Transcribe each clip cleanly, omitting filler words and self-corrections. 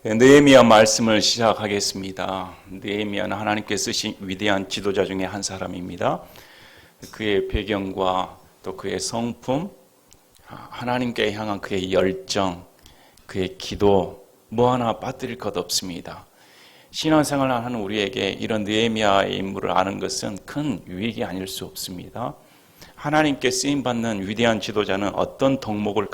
느헤미야 말씀을 시작하겠습니다. 느헤미야는 하나님께서 쓰신 위대한 지도자 중에 한 사람입니다. 그의 배경과 또 그의 성품, 하나님께 향한 그의 열정, 그의 기도 뭐 하나 빠뜨릴 것 없습니다. 신앙생활을 하는 우리에게 이런 느헤미야의 인물을 아는 것은 큰 유익이 아닐 수 없습니다. 하나님께 쓰임받는 위대한 지도자는 어떤 덕목을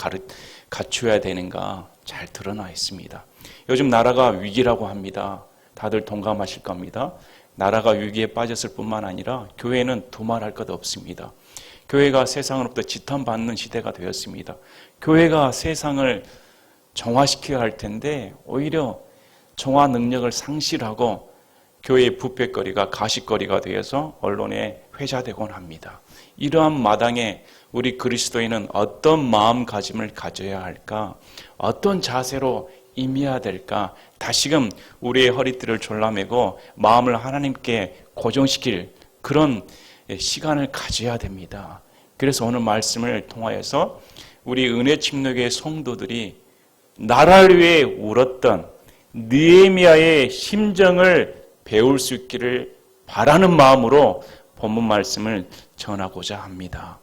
갖춰야 되는가 잘 드러나 있습니다. 요즘 나라가 위기라고 합니다. 다들 동감하실 겁니다. 나라가 위기에 빠졌을 뿐만 아니라 교회는 두말할 것 없습니다. 교회가 세상으로부터 지탄받는 시대가 되었습니다. 교회가 세상을 정화시켜야 할 텐데 오히려 정화 능력을 상실하고 교회의 부패거리가 가십거리가 되어서 언론에 회자되곤 합니다. 이러한 마당에 우리 그리스도인은 어떤 마음가짐을 가져야 할까? 어떤 자세로 임해야 될까? 다시금 우리의 허리띠를 졸라매고 마음을 하나님께 고정시킬 그런 시간을 가져야 됩니다. 그래서 오늘 말씀을 통하여서 우리 은혜 침례교회 성도들이 나라를 위해 울었던 느헤미야의 심정을 배울 수 있기를 바라는 마음으로 본문 말씀을 전하고자 합니다.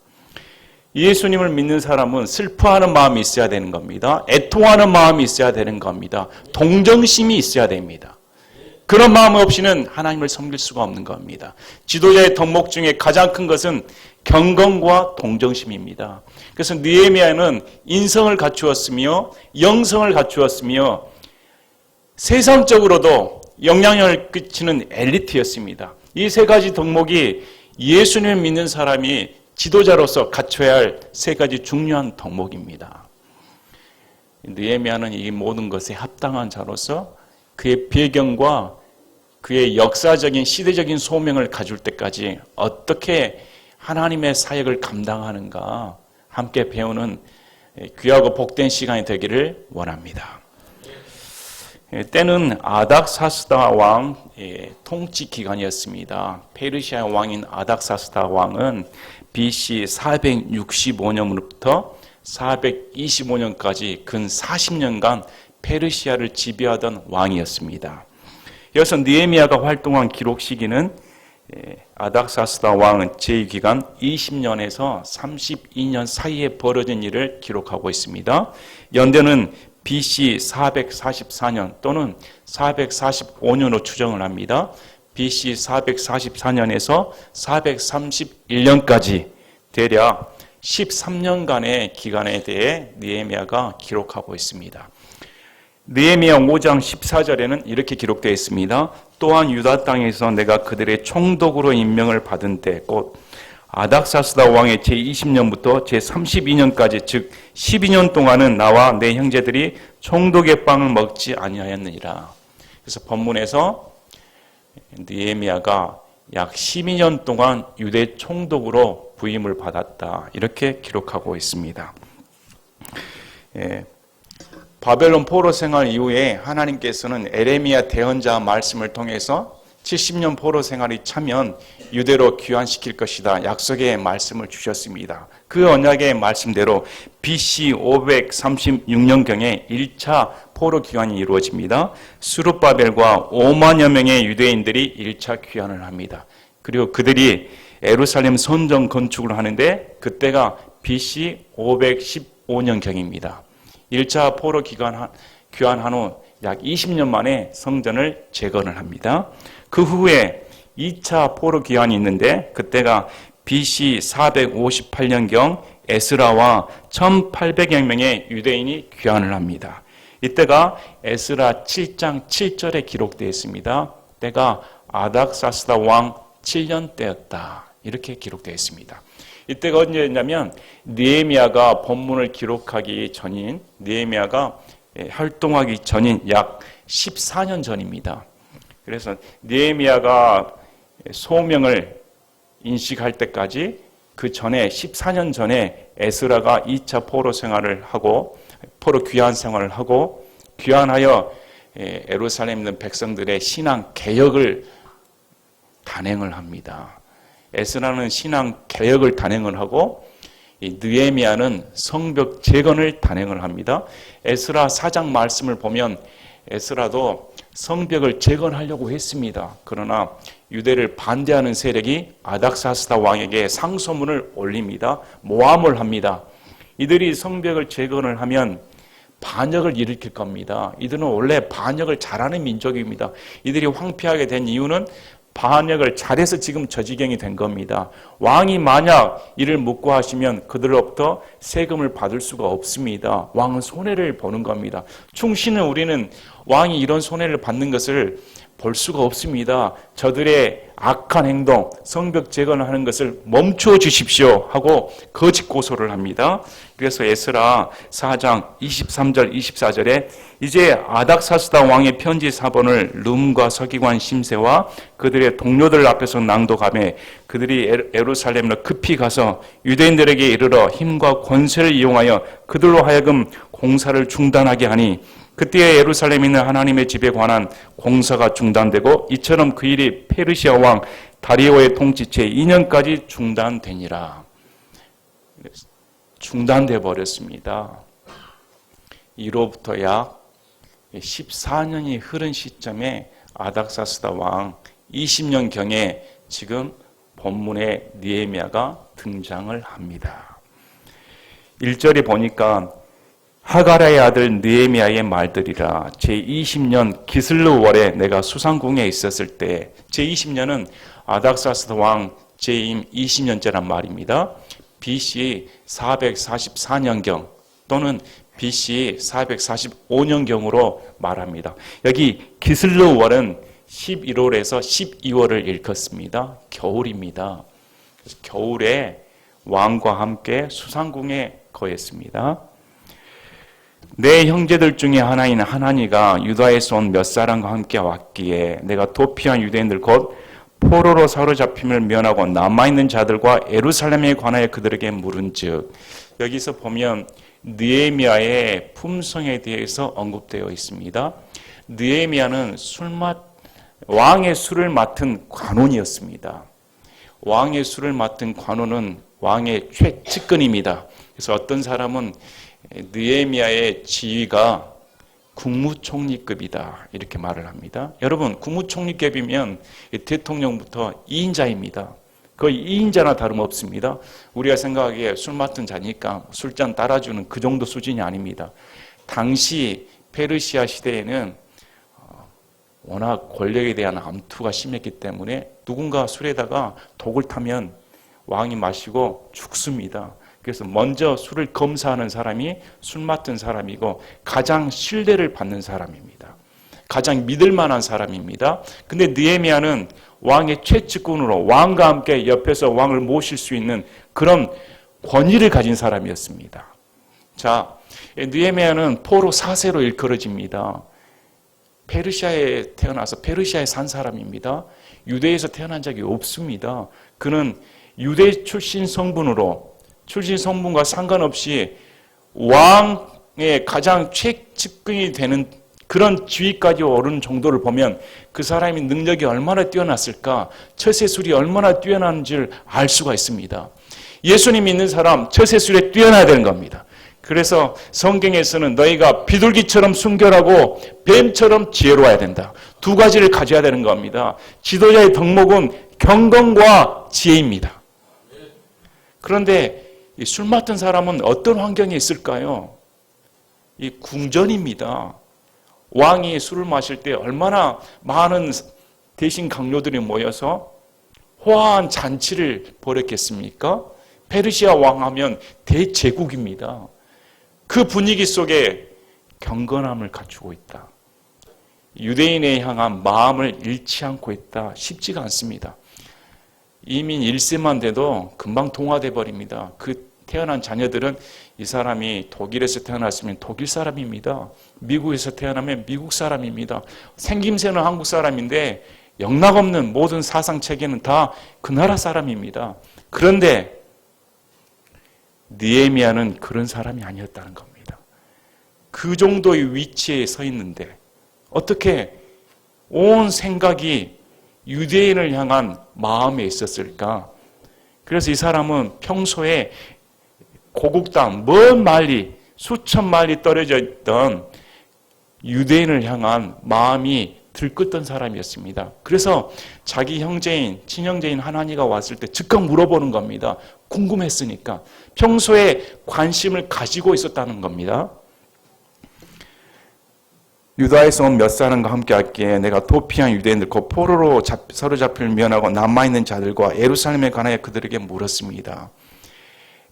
예수님을 믿는 사람은 슬퍼하는 마음이 있어야 되는 겁니다. 애통하는 마음이 있어야 되는 겁니다. 동정심이 있어야 됩니다. 그런 마음 없이는 하나님을 섬길 수가 없는 겁니다. 지도자의 덕목 중에 가장 큰 것은 경건과 동정심입니다. 그래서 느헤미야는 인성을 갖추었으며 영성을 갖추었으며 세상적으로도 영향력을 끼치는 엘리트였습니다. 이 세 가지 덕목이 예수님을 믿는 사람이 지도자로서 갖춰야 할 세 가지 중요한 덕목입니다. 느헤미야는 이 모든 것에 합당한 자로서 그의 배경과 그의 역사적인 시대적인 소명을 가질 때까지 어떻게 하나님의 사역을 감당하는가 함께 배우는 귀하고 복된 시간이 되기를 원합니다. 때는 아닥사스다 왕 통치 기간이었습니다. 페르시아 왕인 아닥사스다 왕은 BC 465년부터 425년까지 근 40년간 페르시아를 지배하던 왕이었습니다. 여기서 느헤미야가 활동한 기록 시기는 아닥사스다 왕은 제2기간 20년에서 32년 사이에 벌어진 일을 기록하고 있습니다. 연대는 BC 444년 또는 445년으로 추정을 합니다. BC 444년에서 431년까지 대략 13년간의 기간에 대해 느헤미야가 기록하고 있습니다. 느헤미야 5장 14절에는 이렇게 기록되어 있습니다. 또한 유다 땅에서 내가 그들의 총독으로 임명을 받은 때 곧 아닥사스다 왕의 제20년부터 제32년까지 즉 12년 동안은 나와 내 형제들이 총독의 빵을 먹지 아니하였느니라. 그래서 본문에서 느헤미야가 약 12년 동안 유대 총독으로 부임을 받았다. 이렇게 기록하고 있습니다. 바벨론 포로 생활 이후에 하나님께서는 에레미야 대언자 말씀을 통해서 70년 포로 생활이 차면 유대로 귀환시킬 것이다. 약속의 말씀을 주셨습니다. 그 언약의 말씀대로 BC 536년경에 1차 포로 귀환이 이루어집니다. 스룹바벨과 5만여 명의 유대인들이 1차 귀환을 합니다. 그리고 그들이 예루살렘 성전 건축을 하는데 그때가 BC 515년경입니다. 1차 포로 귀환한 후 약 20년 만에 성전을 재건을 합니다. 그 후에 2차 포로 귀환이 있는데 그때가 BC 458년경 에스라와 1800여 명의 유대인이 귀환을 합니다. 이때가 에스라 7장 7절에 기록되어 있습니다. 때가 아닥사스다 왕 7년 때였다. 이렇게 기록되어 있습니다. 이때가 언제였냐면 느헤미야가 본문을 기록하기 전인 느헤미야가 활동하기 전인 약 14년 전입니다. 그래서 느헤미야가 소명을 인식할 때까지 그 전에 14년 전에 에스라가 2차 포로 생활을 하고 포로 귀환 생활을 하고 귀환하여 예루살렘에 있는 백성들의 신앙 개혁을 단행을 합니다. 에스라는 신앙 개혁을 단행을 하고 이 느헤미야는 성벽 재건을 단행을 합니다. 에스라 4장 말씀을 보면 에스라도 성벽을 재건하려고 했습니다. 그러나 유대를 반대하는 세력이 아닥사스다 왕에게 상소문을 올립니다. 모함을 합니다. 이들이 성벽을 재건을 하면 반역을 일으킬 겁니다. 이들은 원래 반역을 잘하는 민족입니다. 이들이 황폐하게 된 이유는 반역을 잘해서 지금 저 지경이 된 겁니다. 왕이 만약 이를 묵고하시면 그들로부터 세금을 받을 수가 없습니다. 왕은 손해를 보는 겁니다. 충신은 우리는 왕이 이런 손해를 받는 것을 볼 수가 없습니다. 저들의 악한 행동, 성벽 재건을 하는 것을 멈추어 주십시오 하고 거짓 고소를 합니다. 그래서 에스라 4장 23절 24절에 이제 아닥사스다 왕의 편지 사본을 룸과 서기관 심세와 그들의 동료들 앞에서 낭독하며 그들이 예루살렘으로 급히 가서 유대인들에게 이르러 힘과 권세를 이용하여 그들로 하여금 공사를 중단하게 하니 그때 예루살렘에 있는 하나님의 집에 관한 공사가 중단되고 이처럼 그 일이 페르시아 왕 다리오의 통치체 2년까지 중단되니라. 중단돼 버렸습니다. 이로부터 약 14년이 흐른 시점에 아닥사스다 왕 20년경에 지금 본문에 느헤미야가 등장을 합니다. 1절에 보니까 하가라의 아들 느헤미야의 말들이라. 제20년 기슬르월에 내가 수상궁에 있었을 때, 제20년은 아닥사스다 왕 재임 20년째란 말입니다. BC 444년경 또는 BC 445년경으로 말합니다. 여기 기슬르월은 11월에서 12월을 일컫습니다. 겨울입니다. 그래서 겨울에 왕과 함께 수상궁에 거했습니다. 내 형제들 중에 하나인 하나니가 유다에서 온 몇 사람과 함께 왔기에 내가 도피한 유대인들 곧 포로로 사로잡힘을 면하고 남아있는 자들과 예루살렘에 관하여 그들에게 물은즉, 여기서 보면 느헤미야의 품성에 대해서 언급되어 있습니다. 느헤미야는 왕의 술을 맡은 관원이었습니다. 왕의 술을 맡은 관원은 왕의 최측근입니다. 그래서 어떤 사람은 느헤미야의 지위가 국무총리급이다 이렇게 말을 합니다. 여러분, 국무총리급이면 대통령부터 2인자입니다. 거의 2인자나 다름없습니다. 우리가 생각하기에 술 맡은 자니까 술잔 따라주는 그 정도 수준이 아닙니다. 당시 페르시아 시대에는 워낙 권력에 대한 암투가 심했기 때문에 누군가 술에다가 독을 타면 왕이 마시고 죽습니다. 그래서 먼저 술을 검사하는 사람이 술 맡은 사람이고 가장 신뢰를 받는 사람입니다. 가장 믿을 만한 사람입니다. 근데 느헤미야는 왕의 최측근으로 왕과 함께 옆에서 왕을 모실 수 있는 그런 권위를 가진 사람이었습니다. 자, 느헤미야는 포로 4세로 일컬어집니다. 페르시아에 태어나서 페르시아에 산 사람입니다. 유대에서 태어난 적이 없습니다. 그는 유대 출신 성분으로, 출신 성분과 상관없이 왕의 가장 최측근이 되는 그런 지위까지 오른 정도를 보면 그 사람의 능력이 얼마나 뛰어났을까, 처세술이 얼마나 뛰어난지를 알 수가 있습니다. 예수님 믿는 사람 처세술에 뛰어나야 되는 겁니다. 그래서 성경에서는 너희가 비둘기처럼 순결하고 뱀처럼 지혜로워야 된다. 두 가지를 가져야 되는 겁니다. 지도자의 덕목은 경건과 지혜입니다. 그런데 이 술 맡은 사람은 어떤 환경에 있을까요? 이 궁전입니다. 왕이 술을 마실 때 얼마나 많은 대신 강요들이 모여서 호화한 잔치를 벌였겠습니까? 페르시아 왕하면 대제국입니다. 그 분위기 속에 경건함을 갖추고 있다. 유대인에 향한 마음을 잃지 않고 있다. 쉽지가 않습니다. 이민 1세만 돼도 금방 동화돼 버립니다. 그 태어난 자녀들은 이 사람이 독일에서 태어났으면 독일 사람입니다. 미국에서 태어나면 미국 사람입니다. 생김새는 한국 사람인데 영락없는 모든 사상 체계는 다 그 나라 사람입니다. 그런데 느헤미야는 그런 사람이 아니었다는 겁니다. 그 정도의 위치에 서 있는데 어떻게 온 생각이 유대인을 향한 마음에 있었을까? 그래서 이 사람은 평소에 고국 땅 먼 멀리 수천 마일이 떨어져 있던 유대인을 향한 마음이 들끓던 사람이었습니다. 그래서 자기 형제인, 친형제인 하나니가 왔을 때 즉각 물어보는 겁니다. 궁금했으니까. 평소에 관심을 가지고 있었다는 겁니다. 유다에서 온 몇 사람과 함께 할게 내가 도피한 유대인들 곧 포로로 사로잡힐 면하고 남아있는 자들과 예루살렘에 관하여 그들에게 물었습니다.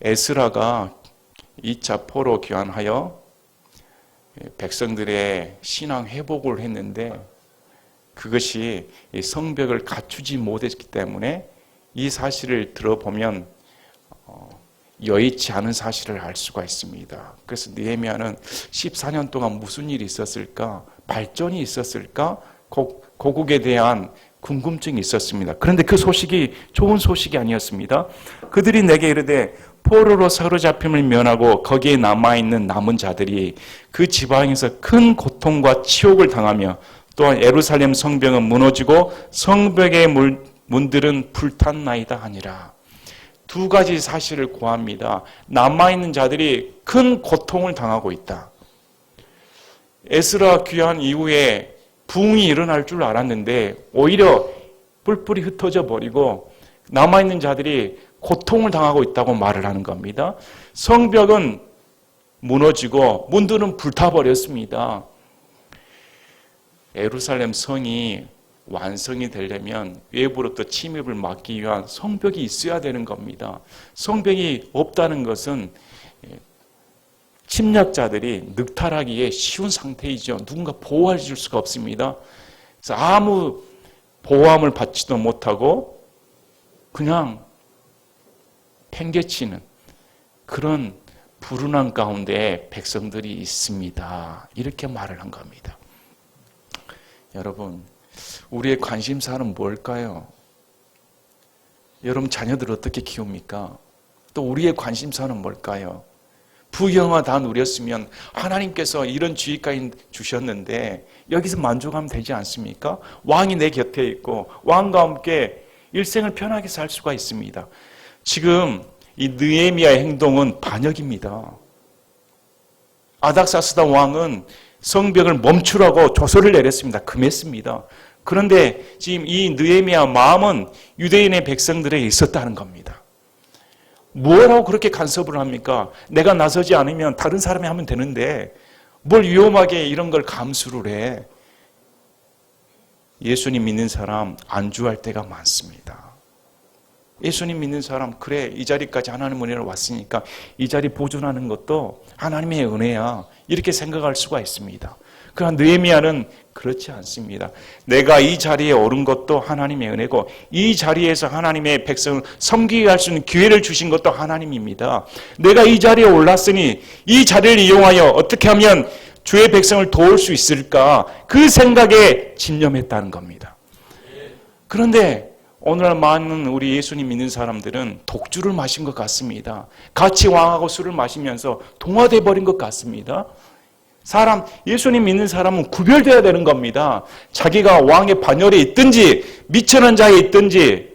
에스라가 2차 포로 귀환하여 백성들의 신앙 회복을 했는데 그것이 성벽을 갖추지 못했기 때문에 이 사실을 들어보면 여의치 않은 사실을 알 수가 있습니다. 그래서 느헤미야는 14년 동안 무슨 일이 있었을까? 발전이 있었을까? 고국에 대한 궁금증이 있었습니다. 그런데 그 소식이 좋은 소식이 아니었습니다. 그들이 내게 이르되 포로로 사로잡힘을 면하고 거기에 남아있는 남은 자들이 그 지방에서 큰 고통과 치욕을 당하며 또한 예루살렘 성벽은 무너지고 성벽의 문들은 불탔나이다 하니라. 두 가지 사실을 고합니다. 남아있는 자들이 큰 고통을 당하고 있다. 에스라 귀환 이후에 부흥이 일어날 줄 알았는데 오히려 뿔뿔이 흩어져 버리고 남아있는 자들이 고통을 당하고 있다고 말을 하는 겁니다. 성벽은 무너지고 문들은 불타버렸습니다. 예루살렘 성이 완성이 되려면 외부로부터 침입을 막기 위한 성벽이 있어야 되는 겁니다. 성벽이 없다는 것은 침략자들이 늑탈하기에 쉬운 상태이죠. 누군가 보호해 줄 수가 없습니다. 그래서 아무 보호함을 받지도 못하고 그냥 팽개치는 그런 불운한 가운데 백성들이 있습니다. 이렇게 말을 한 겁니다. 여러분, 우리의 관심사는 뭘까요? 여러분 자녀들 어떻게 키웁니까? 또 우리의 관심사는 뭘까요? 부귀영화 다 누렸으면 하나님께서 이런 지위까지 주셨는데 여기서 만족하면 되지 않습니까? 왕이 내 곁에 있고 왕과 함께 일생을 편하게 살 수가 있습니다. 지금 이 느헤미야의 행동은 반역입니다. 아닥사스다 왕은 성벽을 멈추라고 조서를 내렸습니다. 금했습니다. 그런데 지금 이 느헤미야 마음은 유대인의 백성들에게 있었다는 겁니다. 뭐라고 그렇게 간섭을 합니까? 내가 나서지 않으면 다른 사람이 하면 되는데 뭘 위험하게 이런 걸 감수를 해. 예수님 믿는 사람 안주할 때가 많습니다. 예수님 믿는 사람 그래 이 자리까지 하나님 은혜로 왔으니까 이 자리 보존하는 것도 하나님의 은혜야 이렇게 생각할 수가 있습니다. 그러나 느헤미야는 그렇지 않습니다. 내가 이 자리에 오른 것도 하나님의 은혜고 이 자리에서 하나님의 백성을 섬기게 할 수 있는 기회를 주신 것도 하나님입니다. 내가 이 자리에 올랐으니 이 자리를 이용하여 어떻게 하면 주의 백성을 도울 수 있을까 그 생각에 집념했다는 겁니다. 그런데 오늘날 많은 우리 예수님 믿는 사람들은 독주를 마신 것 같습니다. 같이 왕하고 술을 마시면서 동화돼 버린 것 같습니다. 예수님 믿는 사람은 구별되어야 되는 겁니다. 자기가 왕의 반열에 있든지 미천한 자에 있든지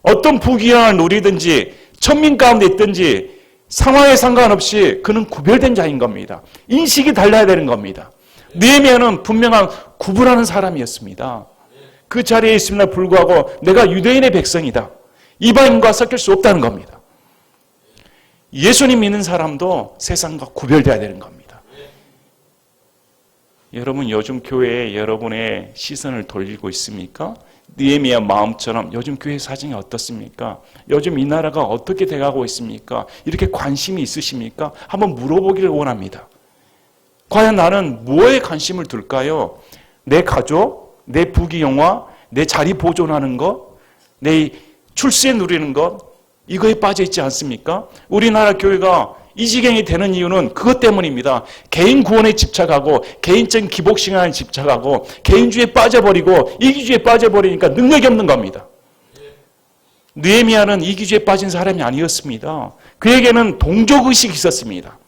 어떤 부귀영화를 누리든지 천민 가운데 있든지 상황에 상관없이 그는 구별된 자인 겁니다. 인식이 달라야 되는 겁니다. 느헤미야는 분명한 구분하는 사람이었습니다. 그 자리에 있음에도 불구하고 내가 유대인의 백성이다. 이방인과 섞일 수 없다는 겁니다. 예수님 믿는 사람도 세상과 구별되어야 되는 겁니다. 여러분 요즘 교회에 여러분의 시선을 돌리고 있습니까? 느헤미야 마음처럼 요즘 교회 사정이 어떻습니까? 요즘 이 나라가 어떻게 돼가고 있습니까? 이렇게 관심이 있으십니까? 한번 물어보기를 원합니다. 과연 나는 뭐에 관심을 둘까요? 내 가족, 내 부귀영화, 내 자리 보존하는 것, 내 출세 누리는 것 이거에 빠져 있지 않습니까? 우리나라 교회가 이 지경이 되는 이유는 그것 때문입니다. 개인 구원에 집착하고 개인적인 기복신앙에 집착하고 개인주의에 빠져버리고 이기주의에 빠져버리니까 능력이 없는 겁니다. 느헤미야는 이기주의에 빠진 사람이 아니었습니다. 그에게는 동족의식이 있었습니다.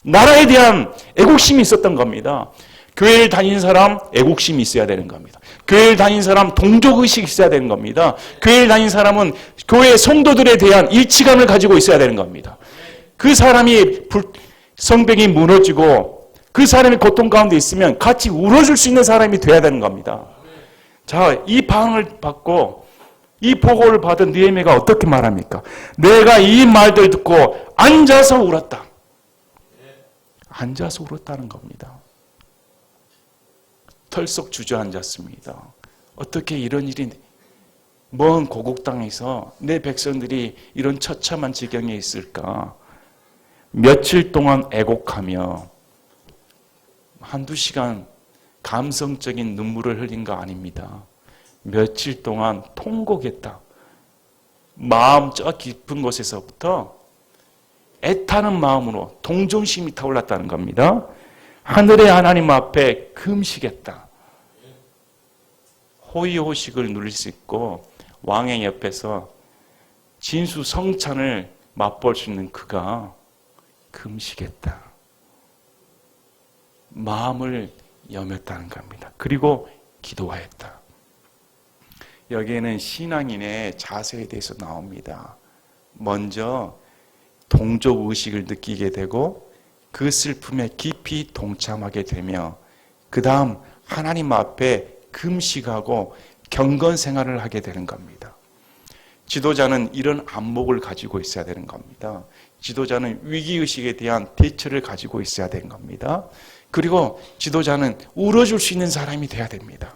나라에 대한 애국심이 있었던 겁니다. 교회를 다니는 사람 애국심이 있어야 되는 겁니다. 교회를 다니는 사람 동족의식이 있어야 되는 겁니다. 교회를 다니는 사람은 교회 성도들에 대한 일치감을 가지고 있어야 되는 겁니다. 그 사람이 성벽이 무너지고 그 사람이 고통 가운데 있으면 같이 울어줄 수 있는 사람이 돼야 되는 겁니다. 자, 이 반응을 받고 이 보고를 받은 느헤미야가 어떻게 말합니까? 내가 이 말들 듣고 앉아서 울었다. 앉아서 울었다는 겁니다. 털썩 주저앉았습니다. 어떻게 이런 일이 먼 고국 땅에서 내 백성들이 이런 처참한 지경에 있을까? 며칠 동안 애곡하며 한두 시간 감성적인 눈물을 흘린 거 아닙니다. 며칠 동안 통곡했다. 마음 저 깊은 곳에서부터 애타는 마음으로 동정심이 타올랐다는 겁니다. 하늘의 하나님 앞에 금식했다. 호의호식을 누릴 수 있고 왕의 옆에서 진수성찬을 맛볼 수 있는 그가 금식했다. 마음을 여몄다는 겁니다. 그리고 기도하였다. 여기에는 신앙인의 자세에 대해서 나옵니다. 먼저 동족의식을 느끼게 되고 그 슬픔에 깊이 동참하게 되며 그 다음 하나님 앞에 금식하고 경건 생활을 하게 되는 겁니다. 지도자는 이런 안목을 가지고 있어야 되는 겁니다. 지도자는 위기의식에 대한 대처를 가지고 있어야 되는 겁니다. 그리고 지도자는 울어줄 수 있는 사람이 돼야 됩니다.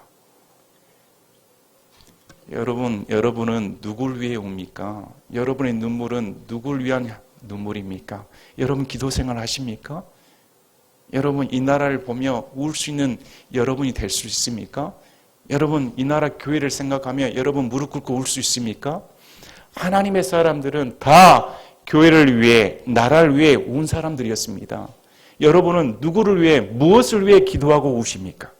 여러분은 누굴 위해 웁니까? 여러분의 눈물은 누굴 위한 눈물입니까? 여러분 기도 생활 하십니까? 여러분 이 나라를 보며 울 수 있는 여러분이 될 수 있습니까? 여러분 이 나라 교회를 생각하며 여러분 무릎 꿇고 울 수 있습니까? 하나님의 사람들은 다 교회를 위해 나라를 위해 운 사람들이었습니다. 여러분은 누구를 위해 무엇을 위해 기도하고 우십니까?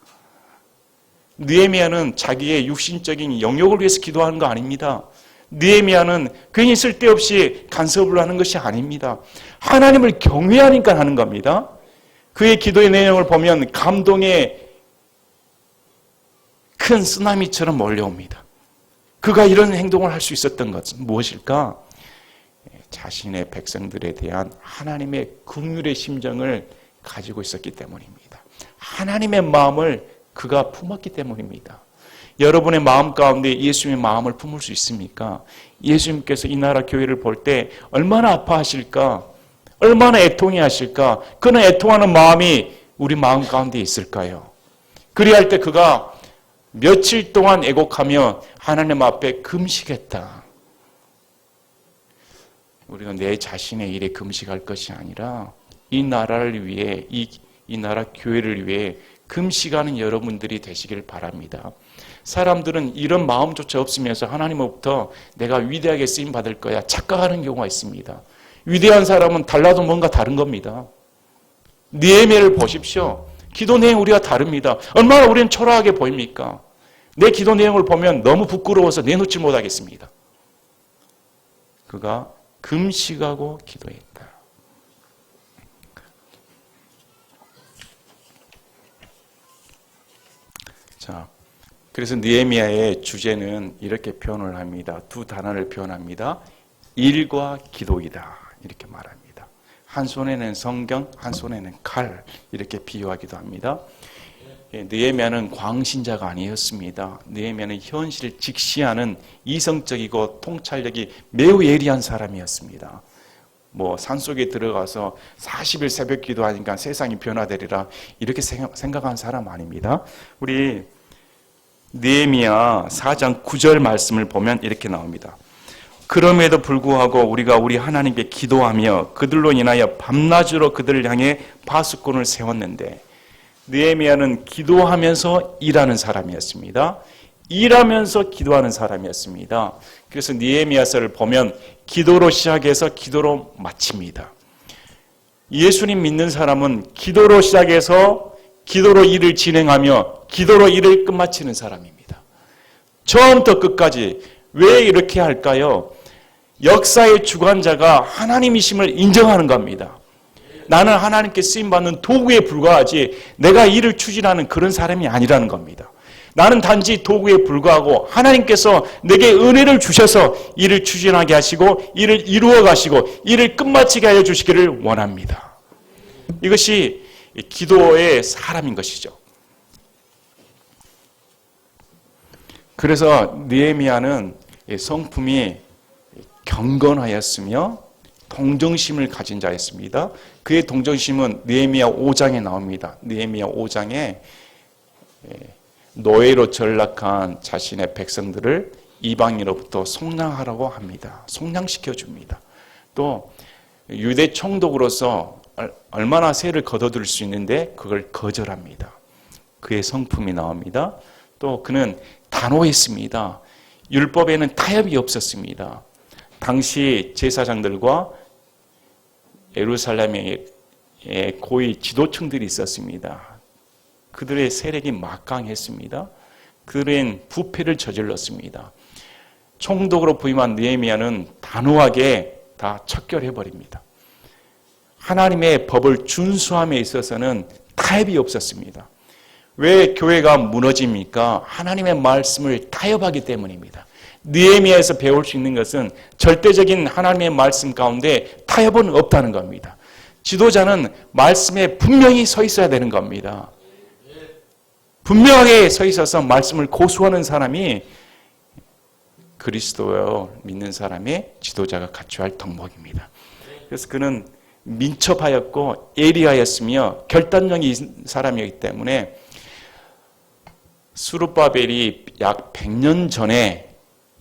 느헤미야는 자기의 육신적인 영역을 위해서 기도하는 거 아닙니다. 느헤미야는 괜히 쓸데없이 간섭을 하는 것이 아닙니다. 하나님을 경외하니까 하는 겁니다. 그의 기도의 내용을 보면 감동의 큰 쓰나미처럼 몰려옵니다. 그가 이런 행동을 할 수 있었던 것은 무엇일까? 자신의 백성들에 대한 하나님의 긍휼의 심정을 가지고 있었기 때문입니다. 하나님의 마음을 그가 품었기 때문입니다. 여러분의 마음 가운데 예수님의 마음을 품을 수 있습니까? 예수님께서 이 나라 교회를 볼 때 얼마나 아파하실까? 얼마나 애통해하실까? 그는 애통하는 마음이 우리 마음 가운데 있을까요? 그리할 때 그가 며칠 동안 애곡하며 하나님 앞에 금식했다. 우리가 내 자신의 일에 금식할 것이 아니라 이 나라를 위해 이 나라 교회를 위해 금식하는 여러분들이 되시길 바랍니다. 사람들은 이런 마음조차 없으면서 하나님으로부터 내가 위대하게 쓰임 받을 거야 착각하는 경우가 있습니다. 위대한 사람은 달라도 뭔가 다른 겁니다. 느헤미야를 보십시오. 기도 내용 우리가 다릅니다. 얼마나 우리는 초라하게 보입니까? 내 기도 내용을 보면 너무 부끄러워서 내놓지 못하겠습니다. 그가 금식하고 기도했다. 자, 그래서 느헤미야의 주제는 이렇게 표현을 합니다. 두 단어를 표현합니다. 일과 기도이다. 이렇게 말합니다. 한 손에는 성경, 한 손에는 칼 이렇게 비유하기도 합니다. 느헤미야는 광신자가 아니었습니다. 느헤미야는 현실을 직시하는 이성적이고 통찰력이 매우 예리한 사람이었습니다. 산속에 들어가서 40일 새벽 기도하니까 세상이 변화되리라 이렇게 생각한 사람 아닙니다. 우리 느헤미야 4장 9절 말씀을 보면 이렇게 나옵니다. 그럼에도 불구하고 우리가 우리 하나님께 기도하며 그들로 인하여 밤낮으로 그들을 향해 파수꾼을 세웠는데 느헤미야는 기도하면서 일하는 사람이었습니다. 일하면서 기도하는 사람이었습니다. 그래서 느헤미야서를 보면 기도로 시작해서 기도로 마칩니다. 예수님 믿는 사람은 기도로 시작해서 기도로 일을 진행하며 기도로 일을 끝마치는 사람입니다. 처음부터 끝까지 왜 이렇게 할까요? 역사의 주관자가 하나님이심을 인정하는 겁니다. 나는 하나님께 쓰임받는 도구에 불과하지 내가 일을 추진하는 그런 사람이 아니라는 겁니다. 나는 단지 도구에 불과하고 하나님께서 내게 은혜를 주셔서 일을 추진하게 하시고 일을 이루어 가시고 일을 끝마치게 하여 주시기를 원합니다. 이것이 기도의 사람인 것이죠. 그래서 느헤미야는 성품이 경건하였으며 동정심을 가진 자였습니다. 그의 동정심은 느헤미야 5장에 나옵니다. 느헤미야 5장에 노예로 전락한 자신의 백성들을 이방인으로부터 속량하라고 합니다. 속량시켜 줍니다. 또 유대 총독으로서 얼마나 세를 거둬들 수 있는데 그걸 거절합니다. 그의 성품이 나옵니다. 또 그는 단호했습니다. 율법에는 타협이 없었습니다. 당시 제사장들과 예루살렘의 고위 지도층들이 있었습니다. 그들의 세력이 막강했습니다. 그들은 부패를 저질렀습니다. 총독으로 부임한 느헤미야는 단호하게 다 척결해버립니다. 하나님의 법을 준수함에 있어서는 타협이 없었습니다. 왜 교회가 무너집니까? 하나님의 말씀을 타협하기 때문입니다. 느헤미야에서 배울 수 있는 것은 절대적인 하나님의 말씀 가운데 타협은 없다는 겁니다. 지도자는 말씀에 분명히 서 있어야 되는 겁니다. 분명하게 서 있어서 말씀을 고수하는 사람이 그리스도를 믿는 사람의 지도자가 갖춰야 할 덕목입니다. 그래서 그는 민첩하였고 예리하였으며 결단력이 있는 사람이었기 때문에 스룹바벨이 약 100년 전에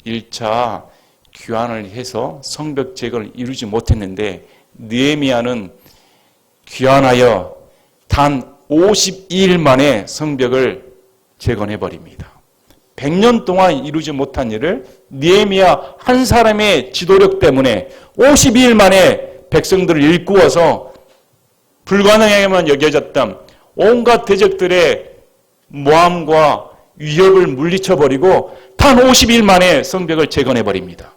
1차 귀환을 해서 성벽 재건을 이루지 못했는데 느헤미야는 귀환하여 단 52일 만에 성벽을 재건해버립니다. 100년 동안 이루지 못한 일을 느헤미야 한 사람의 지도력 때문에 52일 만에 백성들을 일구어서 불가능하게만 여겨졌던 온갖 대적들의 모함과 위협을 물리쳐버리고 단 50일 만에 성벽을 재건해버립니다.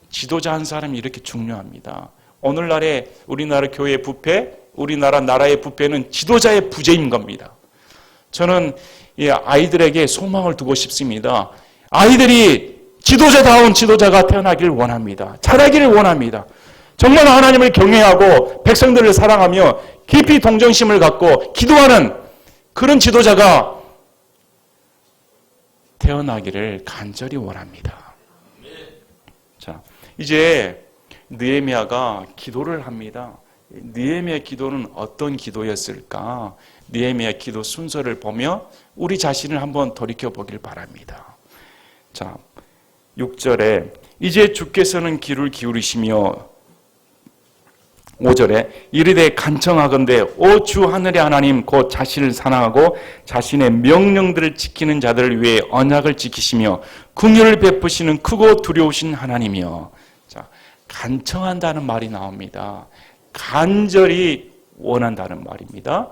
지도자 한 사람이 이렇게 중요합니다. 오늘날의 우리나라 교회의 부패, 우리나라 나라의 부패는 지도자의 부재인 겁니다. 저는 아이들에게 소망을 두고 싶습니다. 아이들이 지도자다운 지도자가 태어나기를 원합니다. 자라기를 원합니다. 정말 하나님을 경외하고 백성들을 사랑하며 깊이 동정심을 갖고 기도하는 그런 지도자가 태어나기를 간절히 원합니다. 자, 이제 느헤미야가 기도를 합니다. 느헤미야 기도는 어떤 기도였을까? 느헤미야 기도 순서를 보며 우리 자신을 한번 돌이켜 보길 바랍니다. 자, 6절에 이제 주께서는 귀를 기울이시며 5절에 이르되 간청하건대 오 주 하늘의 하나님 곧 자신을 사랑하고 자신의 명령들을 지키는 자들을 위해 언약을 지키시며 긍휼을 베푸시는 크고 두려우신 하나님이여. 자, 간청한다는 말이 나옵니다. 간절히 원한다는 말입니다.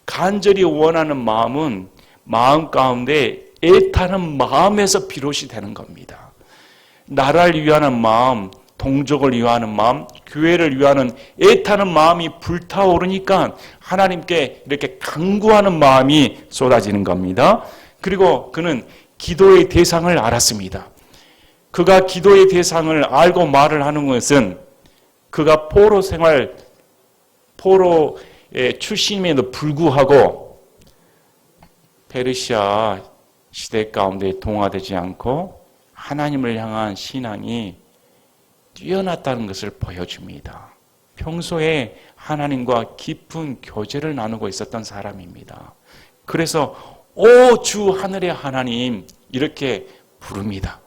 간절히 원하는 마음은 마음 가운데 애타는 마음에서 비롯이 되는 겁니다. 나라를 위하는 마음, 동족을 위하는 마음, 교회를 위하는 애타는 마음이 불타오르니까 하나님께 이렇게 간구하는 마음이 쏟아지는 겁니다. 그리고 그는 기도의 대상을 알았습니다. 그가 기도의 대상을 알고 말을 하는 것은 그가 포로의 출신임에도 불구하고 페르시아 시대 가운데 동화되지 않고 하나님을 향한 신앙이 뛰어났다는 것을 보여줍니다. 평소에 하나님과 깊은 교제를 나누고 있었던 사람입니다. 그래서 오 주 하늘의 하나님 이렇게 부릅니다.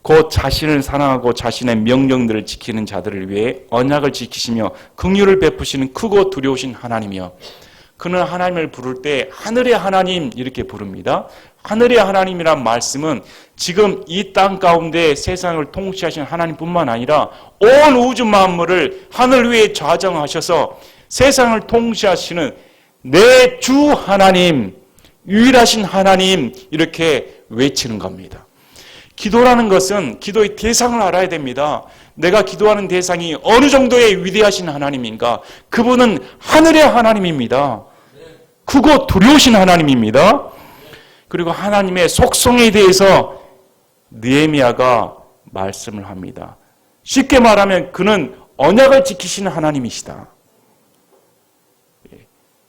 곧 자신을 사랑하고 자신의 명령들을 지키는 자들을 위해 언약을 지키시며 긍휼을 베푸시는 크고 두려우신 하나님이여. 그는 하나님을 부를 때 하늘의 하나님 이렇게 부릅니다. 하늘의 하나님이란 말씀은 지금 이 땅 가운데 세상을 통치하신 하나님뿐만 아니라 온 우주 만물을 하늘 위에 좌정하셔서 세상을 통치하시는 내 주 하나님, 유일하신 하나님 이렇게 외치는 겁니다. 기도라는 것은 기도의 대상을 알아야 됩니다. 내가 기도하는 대상이 어느 정도의 위대하신 하나님인가? 그분은 하늘의 하나님입니다. 크고 두려우신 하나님입니다. 그리고 하나님의 속성에 대해서 느헤미야가 말씀을 합니다. 쉽게 말하면 그는 언약을 지키시는 하나님이시다.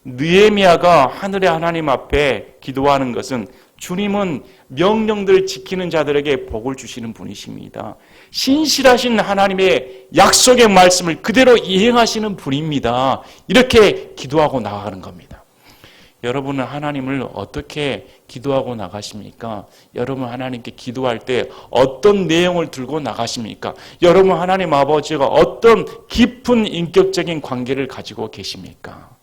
느헤미야가 하늘의 하나님 앞에 기도하는 것은 주님은 명령들을 지키는 자들에게 복을 주시는 분이십니다. 신실하신 하나님의 약속의 말씀을 그대로 이행하시는 분입니다. 이렇게 기도하고 나가는 겁니다. 여러분은 하나님을 어떻게 기도하고 나가십니까? 여러분 하나님께 기도할 때 어떤 내용을 들고 나가십니까? 여러분 하나님 아버지가 어떤 깊은 인격적인 관계를 가지고 계십니까?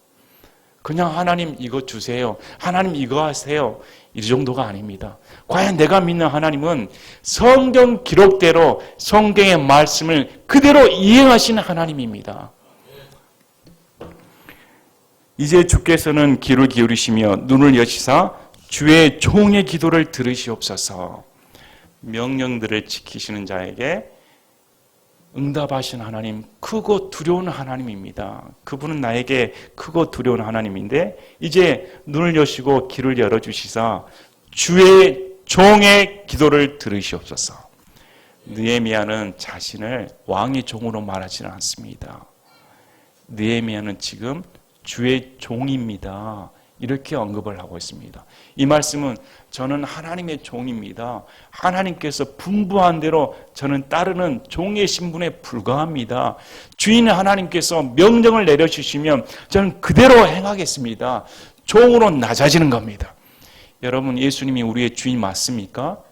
그냥 하나님 이거 주세요. 하나님 이거 하세요. 이 정도가 아닙니다. 과연 내가 믿는 하나님은 성경 기록대로 성경의 말씀을 그대로 이행하시는 하나님입니다. 이제 주께서는 귀를 기울이시며 눈을 여시사 주의 종의 기도를 들으시옵소서. 명령들을 지키시는 자에게 응답하신 하나님, 크고 두려운 하나님입니다. 그분은 나에게 크고 두려운 하나님인데 이제 눈을 여시고 귀를 열어주시사 주의 종의 기도를 들으시옵소서. 느헤미야는 자신을 왕의 종으로 말하지는 않습니다. 느헤미야는 지금 주의 종입니다. 이렇게 언급을 하고 있습니다. 이 말씀은 저는 하나님의 종입니다. 하나님께서 분부한 대로 저는 따르는 종의 신분에 불과합니다. 주인 하나님께서 명령을 내려주시면 저는 그대로 행하겠습니다. 종으로 낮아지는 겁니다. 여러분, 예수님이 우리의 주인 맞습니까?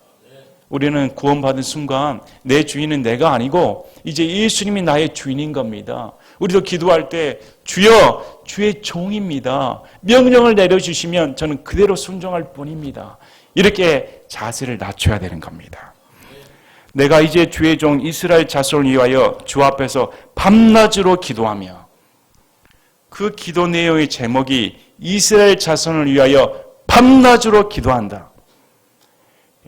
우리는 구원받은 순간 내 주인은 내가 아니고 이제 예수님이 나의 주인인 겁니다. 우리도 기도할 때 주여 주의 종입니다. 명령을 내려주시면 저는 그대로 순종할 뿐입니다. 이렇게 자세를 낮춰야 되는 겁니다. 내가 이제 주의 종 이스라엘 자손을 위하여 주 앞에서 밤낮으로 기도하며 그 기도 내용의 제목이 이스라엘 자손을 위하여 밤낮으로 기도한다.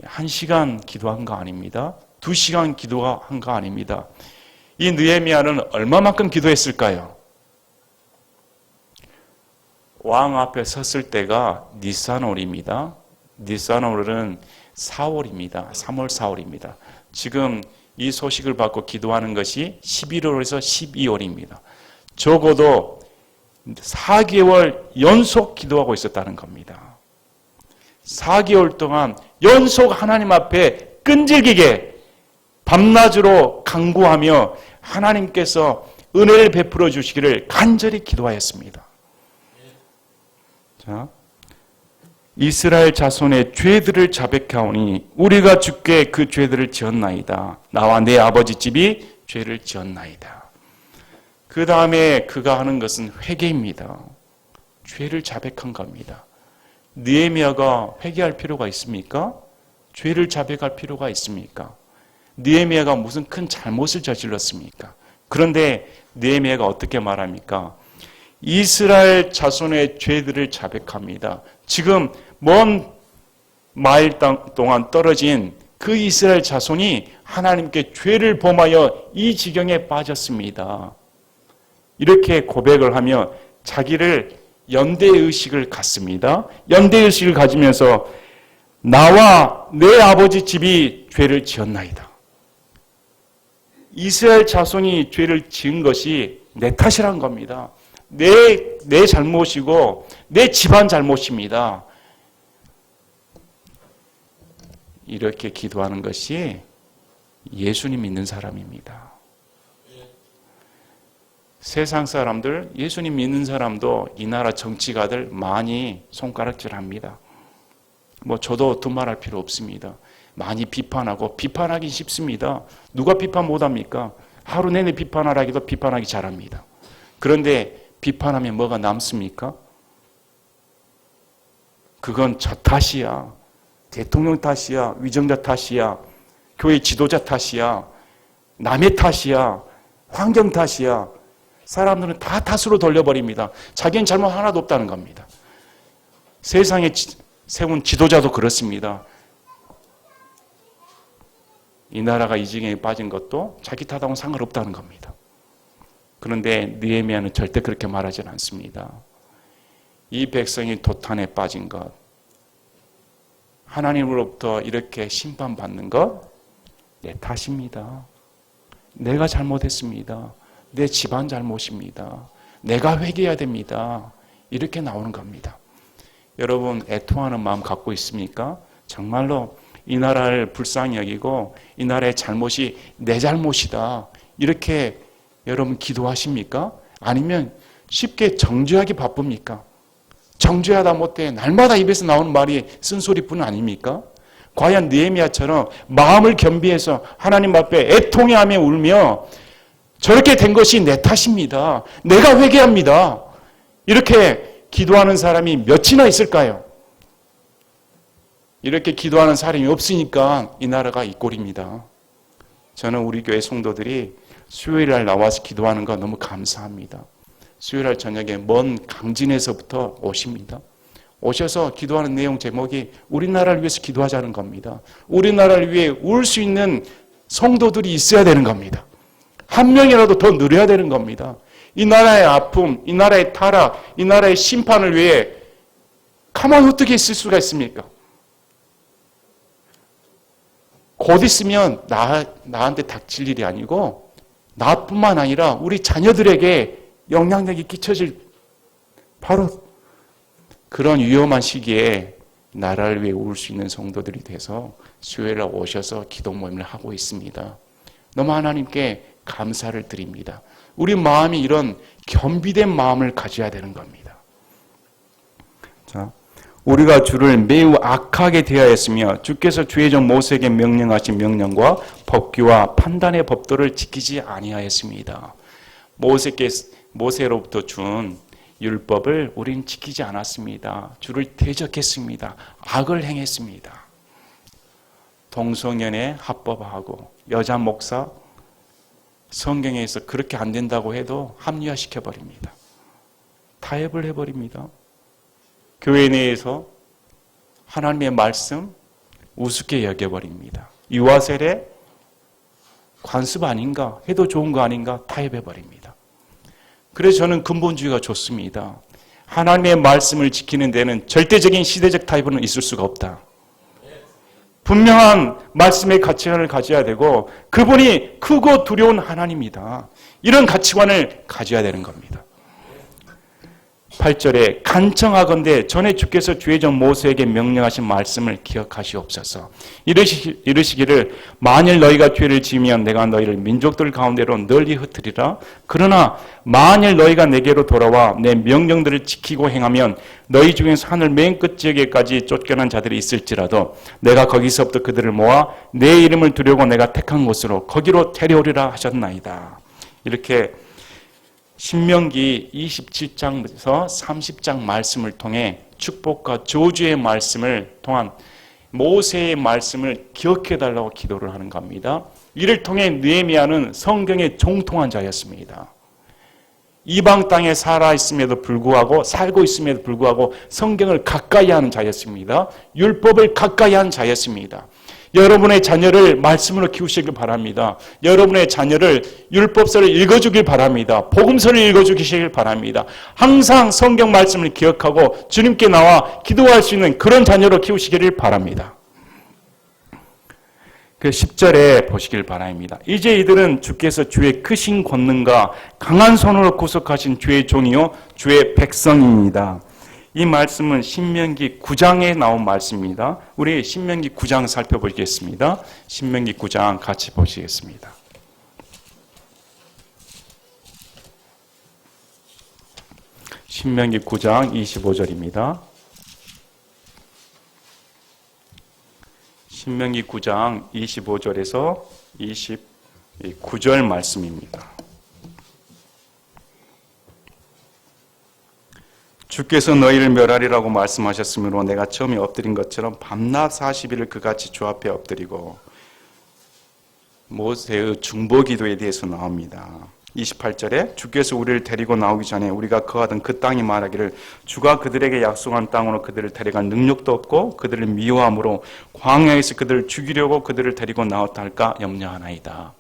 1시간 기도한 거 아닙니다. 2시간 기도한 거 아닙니다. 이 느헤미야는 얼마만큼 기도했을까요? 왕 앞에 섰을 때가 니산월입니다. 니산월은 4월입니다. 3월 4월입니다. 지금 이 소식을 받고 기도하는 것이 11월에서 12월입니다. 적어도 4개월 연속 기도하고 있었다는 겁니다. 4개월 동안 연속 하나님 앞에 끈질기게 밤낮으로 간구하며 하나님께서 은혜를 베풀어 주시기를 간절히 기도하였습니다. 자, 이스라엘 자손의 죄들을 자백하오니 우리가 주께 그 죄들을 지었나이다. 나와 내 아버지 집이 죄를 지었나이다. 그 다음에 그가 하는 것은 회개입니다. 죄를 자백한 겁니다. 느헤미야가 회개할 필요가 있습니까? 죄를 자백할 필요가 있습니까? 느헤미야가 무슨 큰 잘못을 저질렀습니까? 그런데 느헤미야가 어떻게 말합니까? 이스라엘 자손의 죄들을 자백합니다. 지금 먼 마일 동안 떨어진 그 이스라엘 자손이 하나님께 죄를 범하여 이 지경에 빠졌습니다. 이렇게 고백을 하며 자기를 연대의식을 갖습니다. 연대의식을 가지면서 나와 내 아버지 집이 죄를 지었나이다. 이스라엘 자손이 죄를 지은 것이 내 탓이란 겁니다. 내 잘못이고 내 집안 잘못입니다. 이렇게 기도하는 것이 예수님 믿는 사람입니다. 세상 사람들, 예수님 믿는 사람도 이 나라 정치가들 많이 손가락질합니다. 저도 두말할 필요 없습니다. 많이 비판하고 비판하기 쉽습니다. 누가 비판 못합니까? 하루 내내 비판하라기도 비판하기 잘합니다. 그런데 비판하면 뭐가 남습니까? 그건 저 탓이야. 대통령 탓이야. 위정자 탓이야. 교회 지도자 탓이야. 남의 탓이야. 환경 탓이야. 사람들은 다 탓으로 돌려버립니다. 자기는 잘못 하나도 없다는 겁니다. 세상에 세운 지도자도 그렇습니다. 이 나라가 이 지경에 빠진 것도 자기 탓하고는 상관없다는 겁니다. 그런데 느헤미야는 절대 그렇게 말하지는 않습니다. 이 백성이 도탄에 빠진 것, 하나님으로부터 이렇게 심판받는 것, 내 탓입니다. 내가 잘못했습니다. 내 집안 잘못입니다. 내가 회개해야 됩니다. 이렇게 나오는 겁니다. 여러분 애통하는 마음 갖고 있습니까? 정말로 이 나라를 불쌍히 여기고 이 나라의 잘못이 내 잘못이다 이렇게 여러분 기도하십니까? 아니면 쉽게 정죄하기 바쁩니까? 정죄하다 못해 날마다 입에서 나오는 말이 쓴소리뿐 아닙니까? 과연 느헤미야처럼 마음을 겸비해서 하나님 앞에 애통해하며 울며 저렇게 된 것이 내 탓입니다. 내가 회개합니다. 이렇게 기도하는 사람이 몇이나 있을까요? 이렇게 기도하는 사람이 없으니까 이 나라가 이 꼴입니다. 저는 우리 교회 성도들이 수요일날 나와서 기도하는 거 너무 감사합니다. 수요일날 저녁에 먼 강진에서부터 오십니다. 오셔서 기도하는 내용 제목이 우리나라를 위해서 기도하자는 겁니다. 우리나라를 위해 울 수 있는 성도들이 있어야 되는 겁니다. 한 명이라도 더 늘어야 되는 겁니다. 이 나라의 아픔, 이 나라의 타락, 이 나라의 심판을 위해 가만히 어떻게 있을 수가 있습니까? 곧 있으면 나한테 닥칠 일이 아니고 나뿐만 아니라 우리 자녀들에게 영향력이 끼쳐질 바로 그런 위험한 시기에 나라를 위해 울 수 있는 성도들이 돼서 수요일에 오셔서 기도 모임을 하고 있습니다. 너무 하나님께 감사를 드립니다. 우리 마음이 이런 겸비된 마음을 가져야 되는 겁니다. 자, 우리가 주를 매우 악하게 대하였으며 주께서 주의 종 모세에게 명령하신 명령과 법규와 판단의 법도를 지키지 아니하였습니다. 모세로부터 준 율법을 우린 지키지 않았습니다. 주를 대적했습니다. 악을 행했습니다. 동성연애 합법화하고 여자 목사 성경에서 그렇게 안 된다고 해도 합리화시켜버립니다. 타협을 해버립니다. 교회 내에서 하나님의 말씀 우습게 여겨버립니다. 유아세례 관습 아닌가 해도 좋은 거 아닌가 타협해버립니다. 그래서 저는 근본주의가 좋습니다. 하나님의 말씀을 지키는 데는 절대적인 시대적 타협은 있을 수가 없다. 분명한 말씀의 가치관을 가져야 되고 그분이 크고 두려운 하나님이다. 이런 가치관을 가져야 되는 겁니다. 8절에 간청하건대 전에 주께서 주의 종 모세에게 명령하신 말씀을 기억하시옵소서. 이르시기를 만일 너희가 죄를 지으면 내가 너희를 민족들 가운데로 널리 흩으리라. 그러나 만일 너희가 내게로 돌아와 내 명령들을 지키고 행하면 너희 중에서 하늘 맨 끝 지역에까지 쫓겨난 자들이 있을지라도 내가 거기서부터 그들을 모아 내 이름을 두려고 내가 택한 곳으로 거기로 데려오리라 하셨나이다. 이렇게 신명기 27장에서 30장 말씀을 통해 축복과 저주의 말씀을 통한 모세의 말씀을 기억해달라고 기도를 하는 겁니다. 이를 통해 느헤미야는 성경의 정통한 자였습니다. 이방 땅에 살아있음에도 불구하고 살고 있음에도 불구하고 성경을 가까이 하는 자였습니다. 율법을 가까이 하는 자였습니다. 여러분의 자녀를 말씀으로 키우시길 바랍니다. 여러분의 자녀를 율법서를 읽어주길 바랍니다. 복음서를 읽어주시길 바랍니다. 항상 성경 말씀을 기억하고 주님께 나와 기도할 수 있는 그런 자녀로 키우시기를 바랍니다. 그 10절에 보시길 바랍니다. 이제 이들은 주께서 주의 크신 권능과 강한 손으로 구속하신 주의 종이요 주의 백성입니다. 이 말씀은 신명기 9장에 나온 말씀입니다. 우리 신명기 9장 살펴보겠습니다. 신명기 9장 같이 보시겠습니다. 신명기 9장 25절입니다. 신명기 9장 25절에서 29절 말씀입니다. 주께서 너희를 멸하리라고 말씀하셨으므로 내가 처음에 엎드린 것처럼 밤낮 40일을 그같이 주 앞에 엎드리고 모세의 중보기도에 대해서 나옵니다. 28절에 주께서 우리를 데리고 나오기 전에 우리가 거하던 그 땅이 말하기를 주가 그들에게 약속한 땅으로 그들을 데려갈 능력도 없고 그들을 미워함으로 광야에서 그들을 죽이려고 그들을 데리고 나왔다 할까 염려하나이다.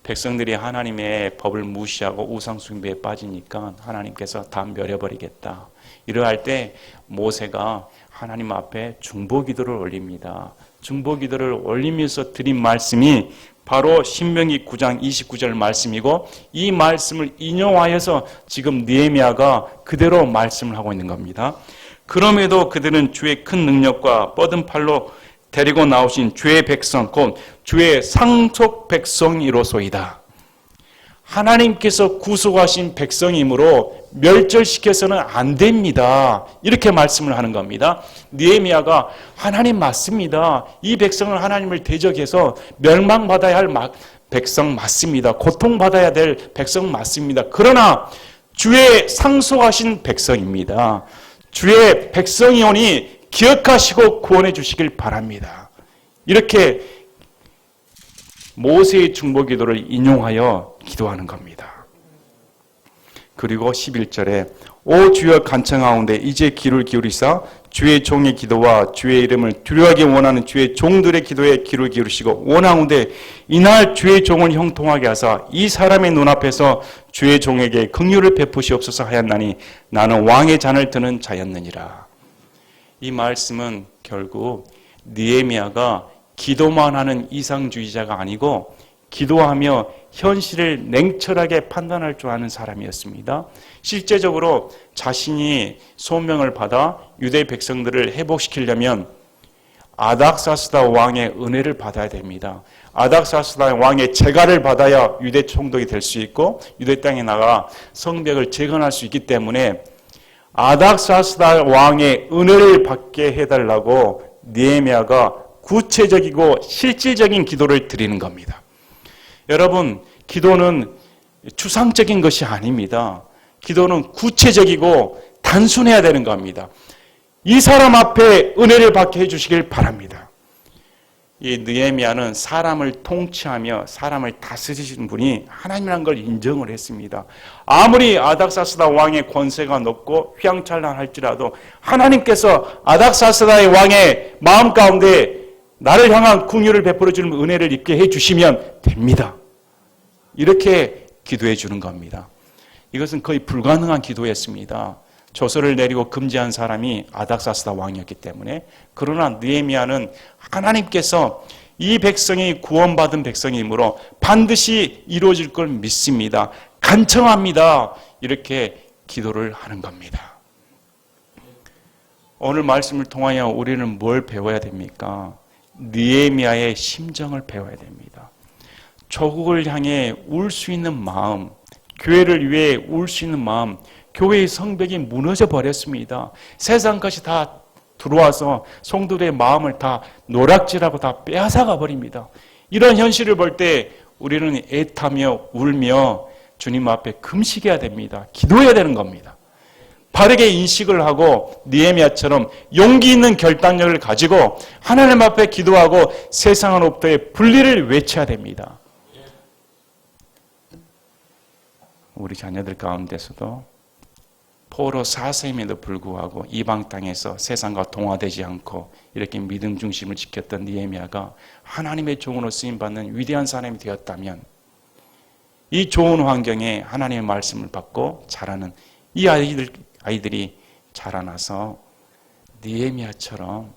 백성들이 하나님의 법을 무시하고 우상 숭배에 빠지니까 하나님께서 다 멸해버리겠다. 이러할 때 모세가 하나님 앞에 중보기도를 올립니다. 중보기도를 올리면서 드린 말씀이 바로 신명기 9장 29절 말씀이고 이 말씀을 인용하여서 지금 느헤미야가 그대로 말씀을 하고 있는 겁니다. 그럼에도 그들은 주의 큰 능력과 뻗은 팔로 데리고 나오신 주의 백성 곧 주의 상속 백성이로소이다. 하나님께서 구속하신 백성이므로 멸절시켜서는 안 됩니다. 이렇게 말씀을 하는 겁니다. 느헤미야가 하나님 맞습니다. 이 백성을 하나님을 대적해서 멸망받아야 할 백성 맞습니다. 고통받아야 될 백성 맞습니다. 그러나 주의 상속하신 백성입니다. 주의 백성이오니 기억하시고 구원해 주시길 바랍니다. 이렇게 모세의 중보 기도를 인용하여 기도하는 겁니다. 그리고 11절에 오 주여 간청하온데 이제 귀를 기울이사 주의 종의 기도와 주의 이름을 두려워하기 원하는 주의 종들의 기도에 귀를 기울이시고 원하온데 이날 주의 종을 형통하게 하사 이 사람의 눈앞에서 주의 종에게 긍휼을 베푸시옵소서 하였나니 나는 왕의 잔을 드는 자였느니라. 이 말씀은 결국 느헤미야가 기도만 하는 이상주의자가 아니고 기도하며 현실을 냉철하게 판단할 줄 아는 사람이었습니다. 실제적으로 자신이 소명을 받아 유대 백성들을 회복시키려면 아닥사스다 왕의 은혜를 받아야 됩니다. 아닥사스다 왕의 제가를 받아야 유대 총독이 될 수 있고 유대 땅에 나가 성벽을 재건할 수 있기 때문에 아닥사스다 왕의 은혜를 받게 해달라고 느헤미야가 구체적이고 실질적인 기도를 드리는 겁니다. 여러분, 기도는 추상적인 것이 아닙니다. 기도는 구체적이고 단순해야 되는 겁니다. 이 사람 앞에 은혜를 받게 해주시길 바랍니다. 이 느헤미야는 사람을 통치하며 사람을 다스리시는 분이 하나님이라는 걸 인정을 했습니다. 아무리 아닥사스다 왕의 권세가 높고 휘황찬란할지라도 하나님께서 아닥사스다의 왕의 마음 가운데 나를 향한 긍휼을 베풀어 주는 은혜를 입게 해주시면 됩니다. 이렇게 기도해 주는 겁니다. 이것은 거의 불가능한 기도였습니다. 조서를 내리고 금지한 사람이 아닥사스다 왕이었기 때문에. 그러나 느헤미야는 하나님께서 이 백성이 구원받은 백성이므로 반드시 이루어질 걸 믿습니다. 간청합니다. 이렇게 기도를 하는 겁니다. 오늘 말씀을 통하여 우리는 뭘 배워야 됩니까? 느헤미야의 심정을 배워야 됩니다. 조국을 향해 울 수 있는 마음, 교회를 위해 울 수 있는 마음, 교회의 성벽이 무너져 버렸습니다. 세상 것이 다 들어와서 성도들의 마음을 다 노략질하고 다 빼앗아가 버립니다. 이런 현실을 볼 때 우리는 애타며 울며 주님 앞에 금식해야 됩니다. 기도해야 되는 겁니다. 바르게 인식을 하고 느헤미야처럼 용기 있는 결단력을 가지고 하나님 앞에 기도하고 세상으로부터의 분리를 외쳐야 됩니다. 우리 자녀들 가운데서도 포로 4세임에도 불구하고 이방 땅에서 세상과 동화되지 않고 이렇게 믿음 중심을 지켰던 느헤미야가 하나님의 종으로 쓰임받는 위대한 사람이 되었다면 이 좋은 환경에 하나님의 말씀을 받고 자라는 이 아이들이 자라나서 느헤미야처럼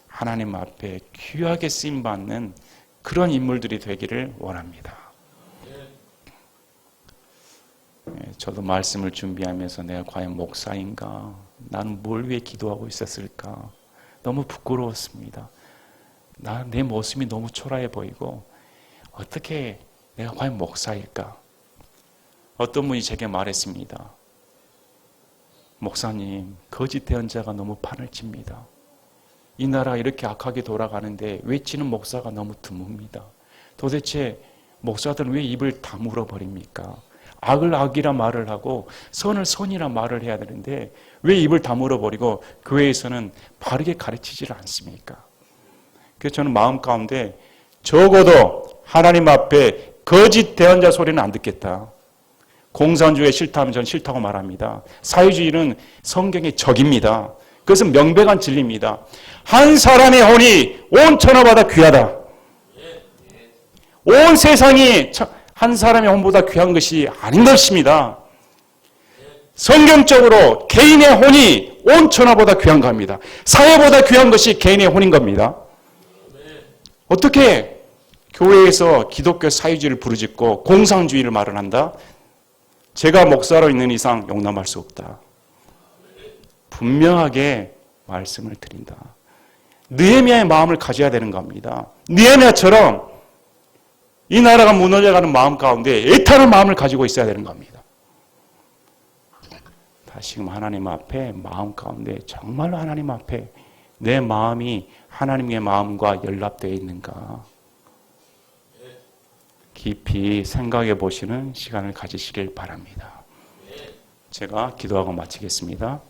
하나님 앞에 귀하게 쓰임받는 그런 인물들이 되기를 원합니다. 저도 말씀을 준비하면서 내가 과연 목사인가? 나는 뭘 위해 기도하고 있었을까? 너무 부끄러웠습니다. 내 모습이 너무 초라해 보이고 어떻게 내가 과연 목사일까? 어떤 분이 제게 말했습니다. 목사님, 거짓 대언자가 너무 판을 칩니다. 이 나라가 이렇게 악하게 돌아가는데 외치는 목사가 너무 드뭅니다. 도대체 목사들은 왜 입을 다물어 버립니까? 악을 악이라 말을 하고 선을 선이라 말을 해야 되는데 왜 입을 다물어 버리고 교회에서는 바르게 가르치지를 않습니까? 그래서 저는 마음 가운데 적어도 하나님 앞에 거짓 대언자 소리는 안 듣겠다. 공산주의 싫다면 저는 싫다고 말합니다. 사회주의는 성경의 적입니다. 그것은 명백한 진리입니다. 한 사람의 혼이 온 천하보다 귀하다. 온 세상이 한 사람의 혼보다 귀한 것이 아닌 것입니다. 성경적으로 개인의 혼이 온 천하보다 귀한 겁니다. 사회보다 귀한 것이 개인의 혼인 겁니다. 어떻게 교회에서 기독교 사유지를 부르짖고 공산주의를 말을 한다? 제가 목사로 있는 이상 용납할 수 없다. 분명하게 말씀을 드린다. 느헤미야의 마음을 가져야 되는 겁니다. 느헤미야처럼 이 나라가 무너져가는 마음 가운데 애타는 마음을 가지고 있어야 되는 겁니다. 다시금 하나님 앞에 마음 가운데 정말로 하나님 앞에 내 마음이 하나님의 마음과 연락되어 있는가 깊이 생각해 보시는 시간을 가지시길 바랍니다. 제가 기도하고 마치겠습니다.